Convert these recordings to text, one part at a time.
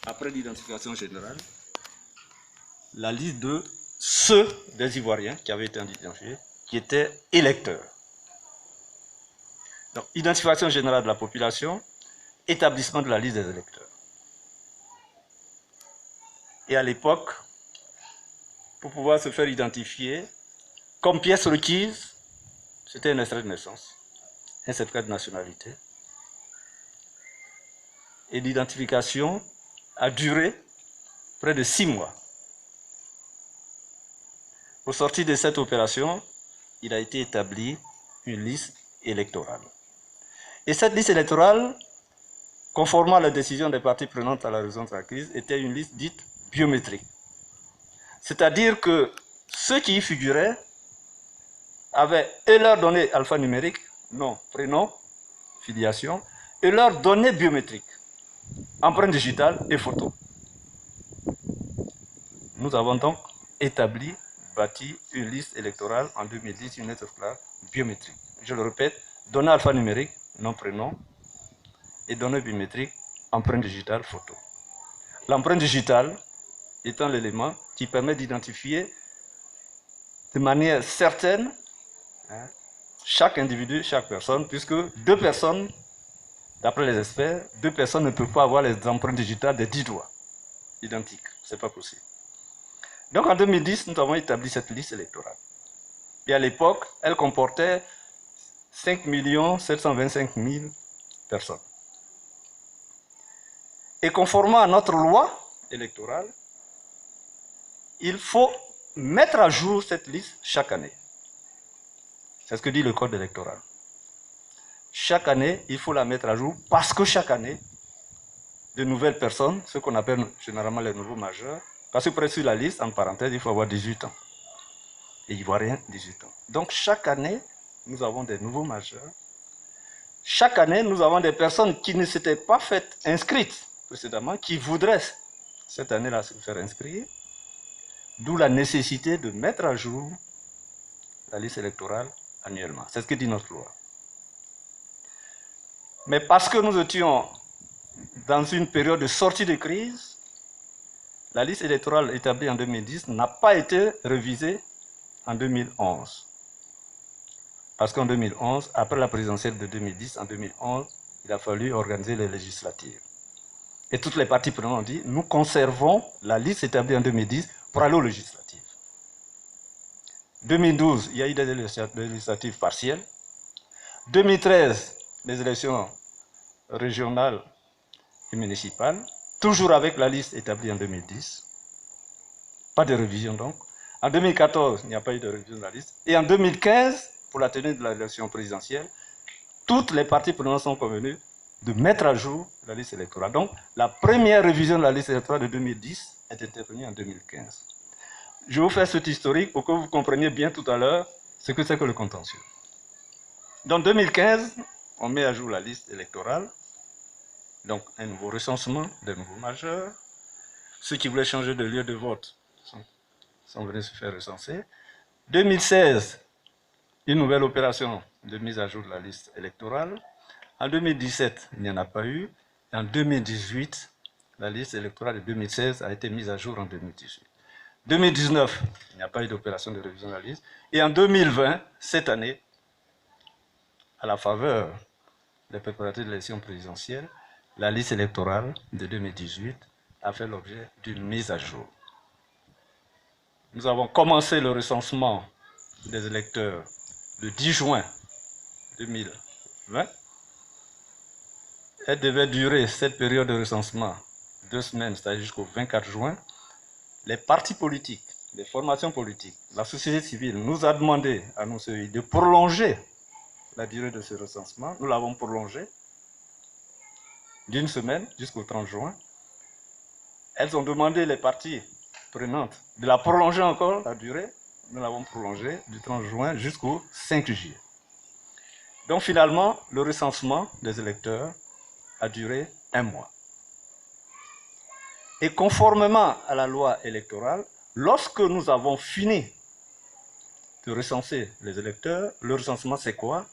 après l'identification générale, la liste de ceux des Ivoiriens qui avaient été identifiés, qui étaient électeurs. Donc, identification générale de la population, établissement de la liste des électeurs. Et à l'époque, pour pouvoir se faire identifier, comme pièce requise, c'était un extrait de naissance, un certificat de nationalité. Et l'identification a duré près de 6 mois. Au sortir de cette opération, il a été établi une liste électorale. Et cette liste électorale, conformément à la décision des parties prenantes à la résolution de la crise, était une liste dite biométrique. C'est-à-dire que ceux qui y figuraient avaient et leurs données alphanumériques, nom, prénom, filiation, et leurs données biométriques, empreinte digitale et photo. Nous avons donc établi, bâti une liste électorale en 2010, une liste électorale biométrique. Je le répète, données alphanumériques, nom, prénom, et données biométriques, empreinte digitale, photo. L'empreinte digitale étant l'élément qui permet d'identifier de manière certaine chaque individu, chaque personne, puisque 2 personnes, d'après les experts, 2 personnes ne peuvent pas avoir les empreintes digitales des 10 doigts identiques. Ce n'est pas possible. Donc en 2010, nous avons établi cette liste électorale. Et à l'époque, elle comportait 5 725 000 personnes. Et conformément à notre loi électorale, il faut mettre à jour cette liste chaque année. C'est ce que dit le code électoral. Chaque année, il faut la mettre à jour parce que chaque année, de nouvelles personnes, ce qu'on appelle généralement les nouveaux majeurs, parce que pour être sur la liste, en parenthèse, il faut avoir 18 ans. Et Ivoiriens, 18 ans. Donc chaque année, nous avons des nouveaux majeurs. Chaque année, nous avons des personnes qui ne s'étaient pas faites inscrites précédemment, qui voudraient cette année-là se faire inscrire. D'où la nécessité de mettre à jour la liste électorale annuellement. C'est ce que dit notre loi. Mais parce que nous étions dans une période de sortie de crise, la liste électorale établie en 2010 n'a pas été révisée en 2011. Parce qu'en 2011, après la présidentielle de 2010, en 2011, il a fallu organiser les législatives. Et toutes les parties prenantes ont dit, nous conservons la liste établie en 2010 pour aller aux législatives. 2012, il y a eu des législatives partielles. 2013, les élections régionales et municipales, toujours avec la liste établie en 2010. Pas de révision donc. En 2014, il n'y a pas eu de révision de la liste. Et en 2015, pour la tenue de l'élection présidentielle, toutes les parties prenantes sont convenues de mettre à jour la liste électorale. Donc, la première révision de la liste électorale de 2010 est intervenue en 2015. Je vous fais cet historique pour que vous compreniez bien tout à l'heure ce que c'est que le contentieux. Dans 2015, on met à jour la liste électorale, donc un nouveau recensement des nouveaux majeurs. Ceux qui voulaient changer de lieu de vote sont venus se faire recenser. 2016, une nouvelle opération de mise à jour de la liste électorale. En 2017, il n'y en a pas eu. Et en 2018, la liste électorale de 2016 a été mise à jour en 2018. 2019, il n'y a pas eu d'opération de révision de la liste. Et en 2020, cette année, à la faveur des préparatifs de l'élection présidentielle, la liste électorale de 2018 a fait l'objet d'une mise à jour. Nous avons commencé le recensement des électeurs le 10 juin 2020. Elle devait durer cette période de recensement 2 semaines, c'est-à-dire jusqu'au 24 juin. Les partis politiques, les formations politiques, la société civile nous a demandé à nos CEI de prolonger la durée de ce recensement. Nous l'avons prolongé d'1 semaine jusqu'au 30 juin. Elles ont demandé, les parties prenantes, de la prolonger encore, la durée. Nous l'avons prolongée du 30 juin jusqu'au 5 juillet. Donc finalement, le recensement des électeurs a duré 1 mois. Et conformément à la loi électorale, lorsque nous avons fini de recenser les électeurs, le recensement c'est quoi?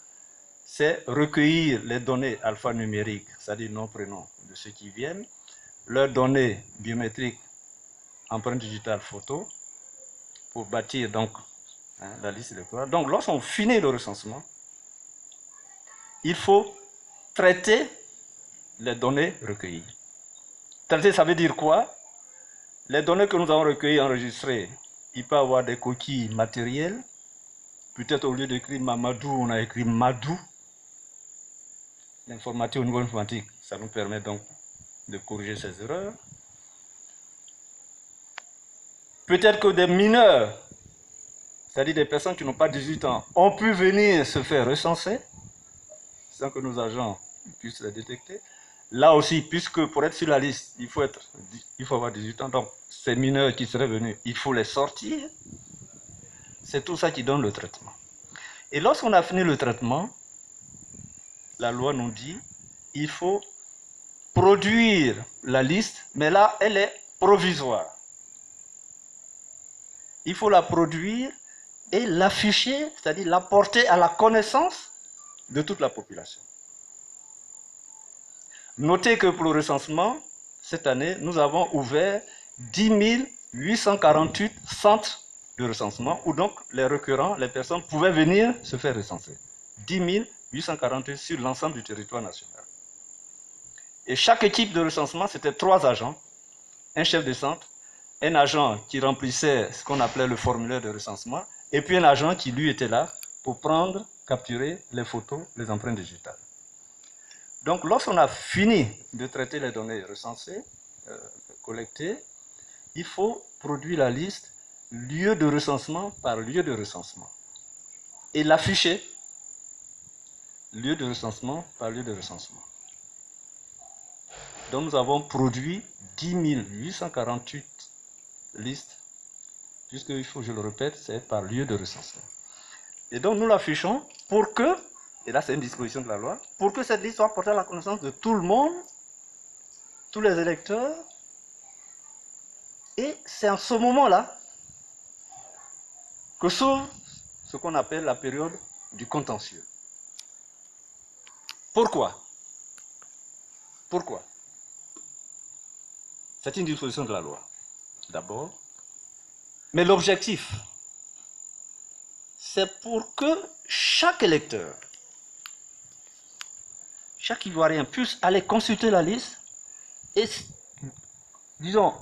C'est recueillir les données alphanumériques, c'est-à-dire nom, prénom de ceux qui viennent, leurs données biométriques, empreintes digitales, photos, pour bâtir donc la liste électorale. Donc lorsqu'on finit le recensement, il faut traiter les données recueillies. Traiter, ça veut dire quoi? Les données que nous avons recueillies, enregistrées, il peut y avoir des coquilles matérielles. Peut-être au lieu d'écrire Mamadou, on a écrit Madou. L'informatique au niveau informatique, ça nous permet donc de corriger ces erreurs. Peut-être que des mineurs, c'est-à-dire des personnes qui n'ont pas 18 ans, ont pu venir se faire recenser sans que nos agents puissent les détecter. Là aussi, puisque pour être sur la liste, il faut avoir 18 ans, donc ces mineurs qui seraient venus, il faut les sortir. C'est tout ça qui donne le traitement. Et lorsqu'on a fini le traitement, la loi nous dit il faut produire la liste, mais là, elle est provisoire. Il faut la produire et l'afficher, c'est-à-dire la porter à la connaissance de toute la population. Notez que pour le recensement, cette année, nous avons ouvert 10 848 centres de recensement où donc les requérants, les personnes pouvaient venir se faire recenser. 10 848 sur l'ensemble du territoire national. Et chaque équipe de recensement, c'était 3 agents, un chef de centre, un agent qui remplissait ce qu'on appelait le formulaire de recensement, et puis un agent qui, lui, était là pour prendre, capturer les photos, les empreintes digitales. Donc, lorsqu'on a fini de traiter les données recensées, collectées, il faut produire la liste lieu de recensement par lieu de recensement et l'afficher lieu de recensement par lieu de recensement. Donc, nous avons produit 10 848 listes, puisqu'il faut, je le répète, c'est par lieu de recensement. Et donc, nous l'affichons pour que, et là c'est une disposition de la loi, pour que cette liste soit portée à la connaissance de tout le monde, tous les électeurs, et c'est en ce moment-là que s'ouvre ce qu'on appelle la période du contentieux. Pourquoi? Pourquoi? C'est une disposition de la loi, d'abord. Mais l'objectif, c'est pour que chaque électeur, chaque Ivoirien puisse aller consulter la liste et, disons,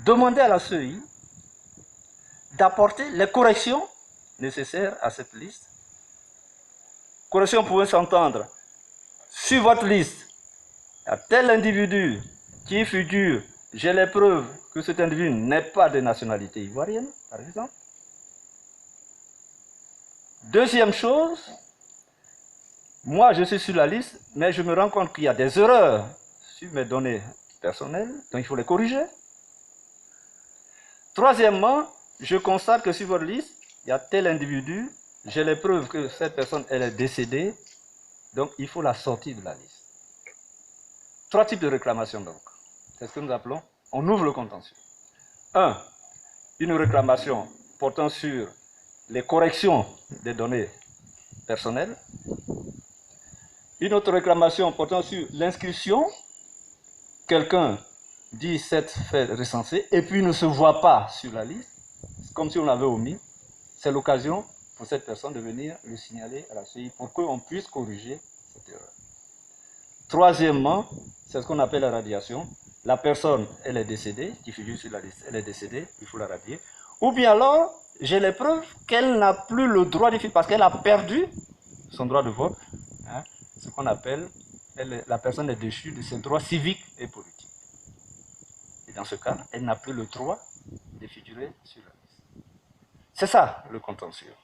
demander à la CEI d'apporter les corrections nécessaires à cette liste. Corrections pouvaient s'entendre sur votre liste. Il y a tel individu qui figure, j'ai les preuves que cet individu n'est pas de nationalité ivoirienne, par exemple. Deuxième chose, moi je suis sur la liste, mais je me rends compte qu'il y a des erreurs sur mes données personnelles, donc il faut les corriger. Troisièmement, je constate que sur votre liste, il y a tel individu, j'ai les preuves que cette personne elle est décédée, donc il faut la sortir de la liste. 3 types de réclamations donc. C'est ce que nous appelons, on ouvre le contentieux. 1. Une réclamation portant sur les corrections des données personnelles. Une autre réclamation portant sur l'inscription. Quelqu'un dit s'être fait recenser et puis ne se voit pas sur la liste. C'est comme si on l'avait omis. C'est l'occasion pour cette personne de venir le signaler à la CEI pour qu'on puisse corriger cette erreur. Troisièmement, c'est ce qu'on appelle la radiation. La personne, elle est décédée, qui figure sur la liste, elle est décédée, il faut la radier. Ou bien alors, j'ai les preuves qu'elle n'a plus le droit de vote parce qu'elle a perdu son droit de vote. Hein, ce qu'on appelle, la personne est déchue de ses droits civiques et politiques. Et dans ce cas, elle n'a plus le droit de figurer sur la liste. C'est ça le contentieux.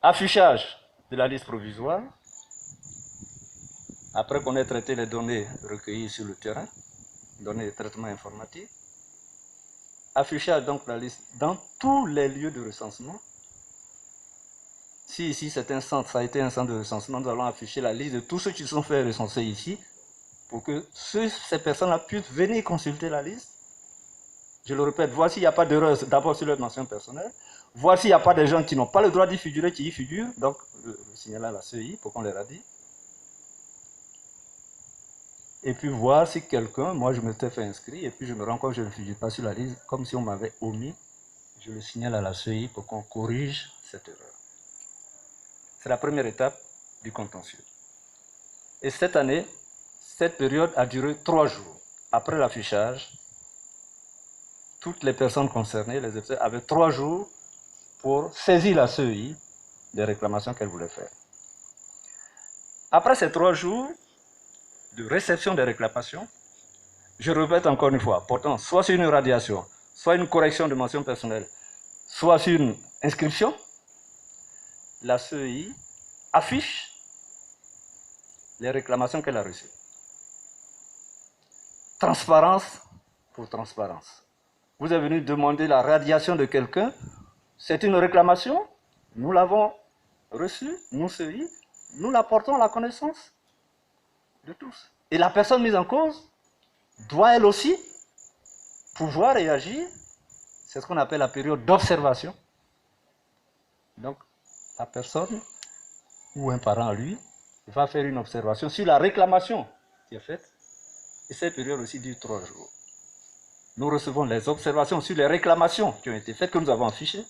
Affichage de la liste provisoire. Après qu'on ait traité les données recueillies sur le terrain, données de traitement informatique, affichage donc la liste dans tous les lieux de recensement. Si ici c'est un centre, ça a été un centre de recensement, nous allons afficher la liste de tous ceux qui sont fait recenser ici, pour que ces personnes-là puissent venir consulter la liste. Je le répète, voir s'il n'y a pas d'erreur d'abord sur leur mention personnelle, voir s'il n'y a pas des gens qui n'ont pas le droit d'y figurer, qui y figurent, donc le signaler à la CEI pour qu'on les radie. et puis voir si quelqu'un, moi je m'étais fait inscrire, et puis je me rends compte que je ne figure pas sur la liste, comme si on m'avait omis, je le signale à la CEI pour qu'on corrige cette erreur. C'est la première étape du contentieux. Et cette année, cette période a duré 3 jours. Après l'affichage, toutes les personnes concernées, les électeurs, avaient 3 jours pour saisir la CEI des réclamations qu'elle voulait faire. Après ces 3 jours de réception des réclamations, je répète encore une fois, portant soit sur une radiation, soit une correction de mention personnelle, soit sur une inscription, la CEI affiche les réclamations qu'elle a reçues. Transparence pour transparence. Vous êtes venu demander la radiation de quelqu'un, c'est une réclamation, nous l'avons reçue, nous CEI, nous la portons à la connaissance de tous. Et la personne mise en cause doit elle aussi pouvoir réagir. C'est ce qu'on appelle la période d'observation. Donc, la personne ou un parent à lui va faire une observation sur la réclamation qui est faite. Et cette période aussi dure 3 jours. Nous recevons les observations sur les réclamations qui ont été faites, que nous avons affichées,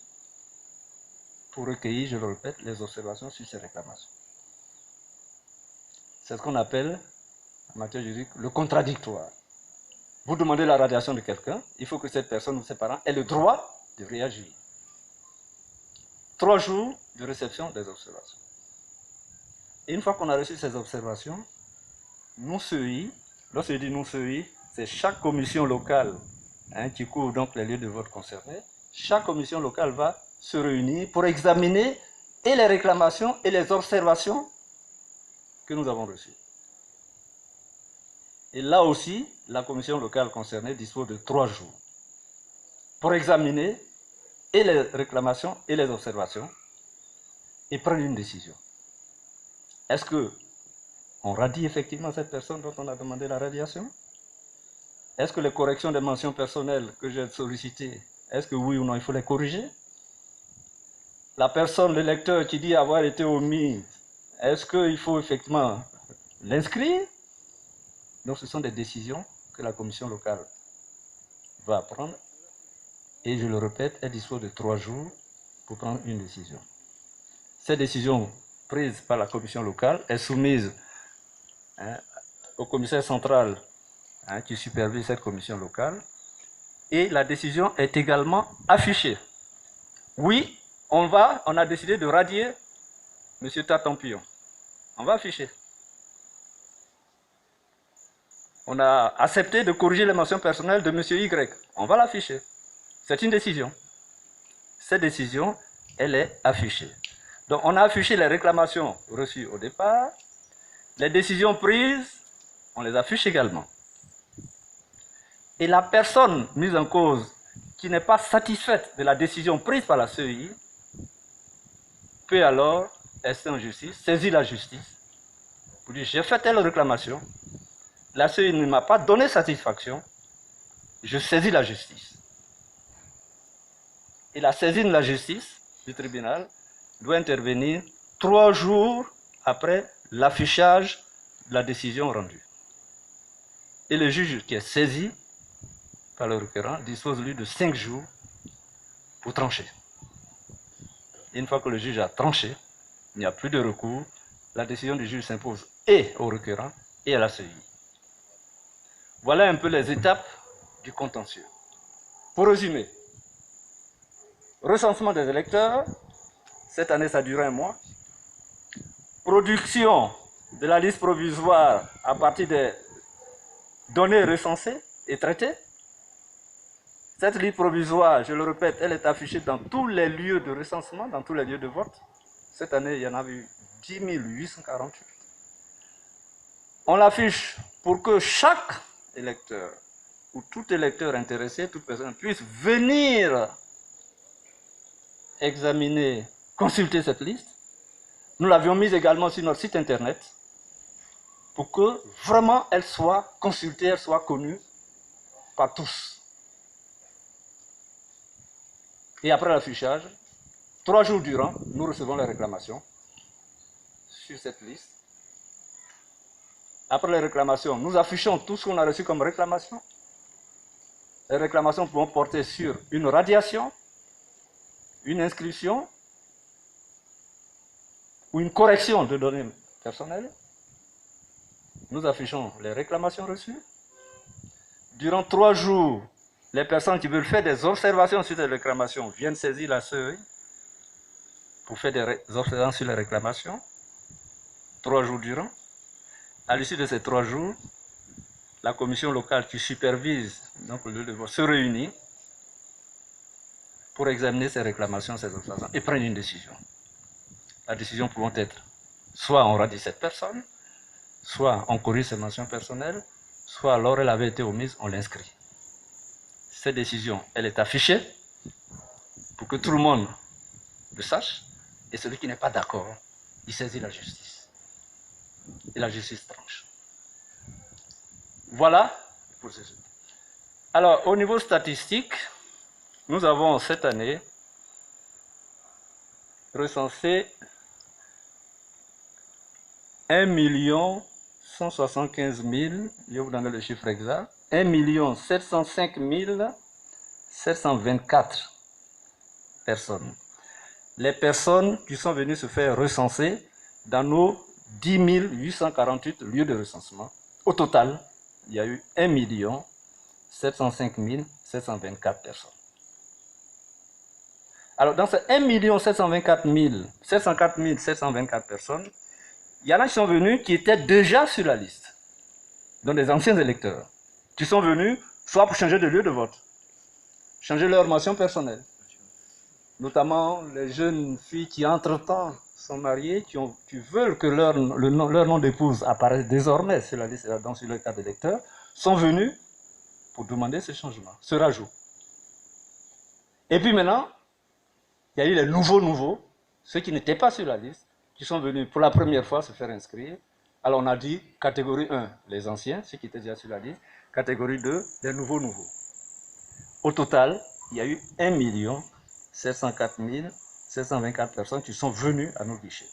pour recueillir, je le répète, les observations sur ces réclamations. C'est ce qu'on appelle, en matière juridique, le contradictoire. Vous demandez la radiation de quelqu'un, il faut que cette personne ou ses parents aient le droit de réagir. 3 jours de réception des observations. Et une fois qu'on a reçu ces observations, nous CEI, lorsque je dis nous CEI, c'est chaque commission locale qui couvre donc les lieux de vote concernés, chaque commission locale va se réunir pour examiner et les réclamations et les observations que nous avons reçues. Et là aussi, la commission locale concernée dispose de 3 jours pour examiner et les réclamations et les observations et prendre une décision. Est-ce qu'on radie effectivement cette personne dont on a demandé la radiation? Est-ce que les corrections des mentions personnelles que j'ai sollicitées, est-ce que oui ou non il faut les corriger? La personne, l'électeur qui dit avoir été omis, est-ce qu'il faut effectivement l'inscrire? Donc ce sont des décisions que la commission locale va prendre. Et je le répète, elle dispose de 3 jours pour prendre une décision. Cette décision prise par la commission locale est soumise au commissaire central qui supervise cette commission locale. Et la décision est également affichée. Oui, on a décidé de radier M. Tatampillon. On va afficher. On a accepté de corriger les mentions personnelles de M. Y. On va l'afficher. C'est une décision. Cette décision, elle est affichée. Donc, on a affiché les réclamations reçues au départ. Les décisions prises, on les affiche également. Et la personne mise en cause qui n'est pas satisfaite de la décision prise par la CEI peut alors rester en justice, saisir la justice pour dire j'ai fait telle réclamation, la CEI ne m'a pas donné satisfaction, je saisis la justice. Et la saisine de la justice du tribunal doit intervenir 3 jours après l'affichage de la décision rendue. Et le juge qui est saisi par le requérant dispose lui de 5 jours pour trancher. Et une fois que le juge a tranché, il n'y a plus de recours, la décision du juge s'impose et au requérant et à la CEI. Voilà un peu les étapes du contentieux. Pour résumer, recensement des électeurs, cette année ça dure 1 mois. Production de la liste provisoire à partir des données recensées et traitées. Cette liste provisoire, je le répète, elle est affichée dans tous les lieux de recensement, dans tous les lieux de vote. Cette année, il y en a eu 10 848. On l'affiche pour que chaque électeur ou tout électeur intéressé, toute personne puisse venir examiner, consulter cette liste. Nous l'avions mise également sur notre site internet pour que vraiment elle soit consultée, elle soit connue par tous. Et après l'affichage, 3 jours durant, nous recevons les réclamations sur cette liste. Après les réclamations, nous affichons tout ce qu'on a reçu comme réclamation. Les réclamations pourront porter sur une radiation, une inscription ou une correction de données personnelles. Nous affichons les réclamations reçues. Durant 3 jours, les personnes qui veulent faire des observations sur les réclamations viennent saisir la CEI pour faire des observations sur les réclamations. 3 jours durant. À l'issue de ces 3 jours, la commission locale qui supervise donc, le lieu de vote se réunit pour examiner ces réclamations, ces observations et prendre une décision. La décision pouvant être soit on radie cette personne, soit on corrige ses mentions personnelles, soit alors elle avait été omise, on l'inscrit. Cette décision, elle est affichée pour que tout le monde le sache, et celui qui n'est pas d'accord, il saisit la justice. Et la justice tranche. Voilà pour ceci. Alors, au niveau statistique, nous avons cette année recensé 1 175 000, je vais vous donner le chiffre exact, 1 705 724 personnes. Les personnes qui sont venues se faire recenser dans nos 10 848 lieux de recensement. Au total, il y a eu 1 705 724 personnes. Alors, dans ces 1 704 724 personnes, il y en a qui sont venus qui étaient déjà sur la liste, donc des anciens électeurs, qui sont venus soit pour changer de lieu de vote, changer leur mention personnelle, notamment les jeunes filles qui entre-temps sont mariées, qui veulent que leur nom d'épouse apparaisse désormais sur la liste, donc sur le carte d'électeur, sont venus pour demander ce changement, ce rajout. Et puis maintenant, il y a eu les nouveaux, ceux qui n'étaient pas sur la liste, qui sont venus pour la première fois se faire inscrire. Alors on a dit catégorie 1, les anciens, ceux qui étaient déjà sur la liste, catégorie 2, les nouveaux. Au total, il y a eu 1 704 724 personnes qui sont venues à nos guichets.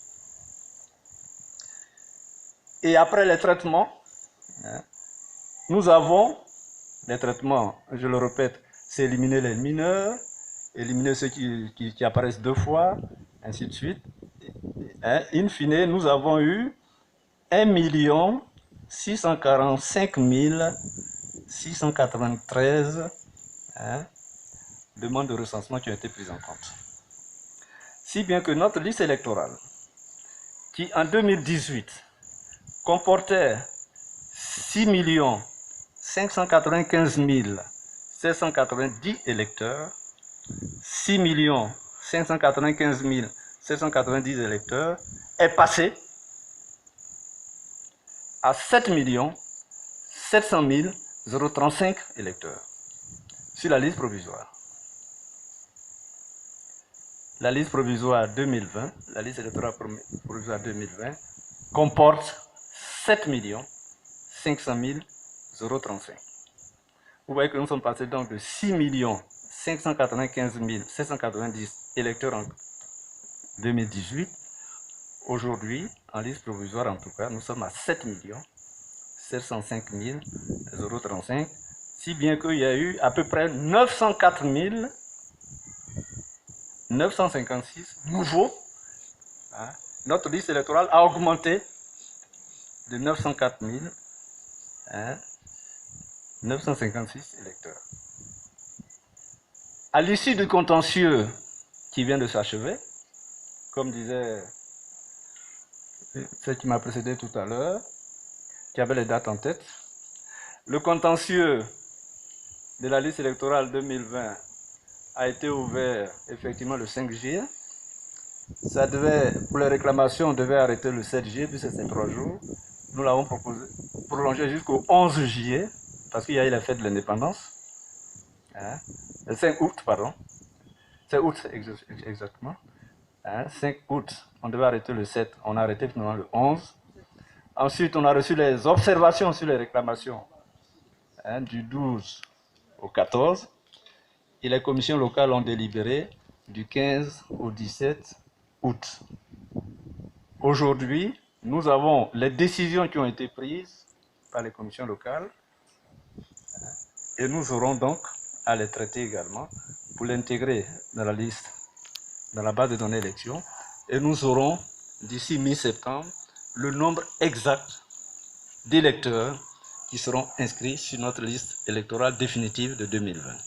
Et après les traitements, nous avons les traitements, je le répète, c'est éliminer les mineurs, éliminer ceux qui apparaissent 2 fois, ainsi de suite. In fine, nous avons eu 1 645 693 demandes de recensement qui ont été prises en compte. Si bien que notre liste électorale, qui en 2018 comportait 6 595 790 électeurs, 6 595 790 électeurs, est passé à 7 700 035 électeurs sur la liste provisoire. La liste provisoire 2020, la liste électorale provisoire 2020, comporte 7 500 035. Vous voyez que nous sommes passés donc de 6 595 790 électeurs en 2018. Aujourd'hui, en liste provisoire en tout cas, nous sommes à 7 705 035, si bien qu'il y a eu à peu près 904 956 nouveaux. Notre liste électorale a augmenté de 904 956 électeurs. À l'issue du contentieux qui vient de s'achever, comme disait celle qui m'a précédé tout à l'heure, qui avait les dates en tête, le contentieux de la liste électorale 2020 a été ouvert effectivement le 5 juillet. Ça devait, pour les réclamations, on devait arrêter le 7 juillet, puis c'est 3 jours. Nous l'avons proposé, prolongé jusqu'au 11 juillet, parce qu'il y a eu la fête de l'indépendance. Le 5 août, pardon. 5 août, exactement. 5 août, on devait arrêter le 7, on a arrêté finalement le 11. Ensuite, on a reçu les observations sur les réclamations du 12 au 14. Et les commissions locales ont délibéré du 15 au 17 août. Aujourd'hui, nous avons les décisions qui ont été prises par les commissions locales et nous aurons donc à les traiter également pour l'intégrer dans la liste, dans la base de données élections, et nous aurons d'ici mi-septembre le nombre exact d'électeurs qui seront inscrits sur notre liste électorale définitive de 2020.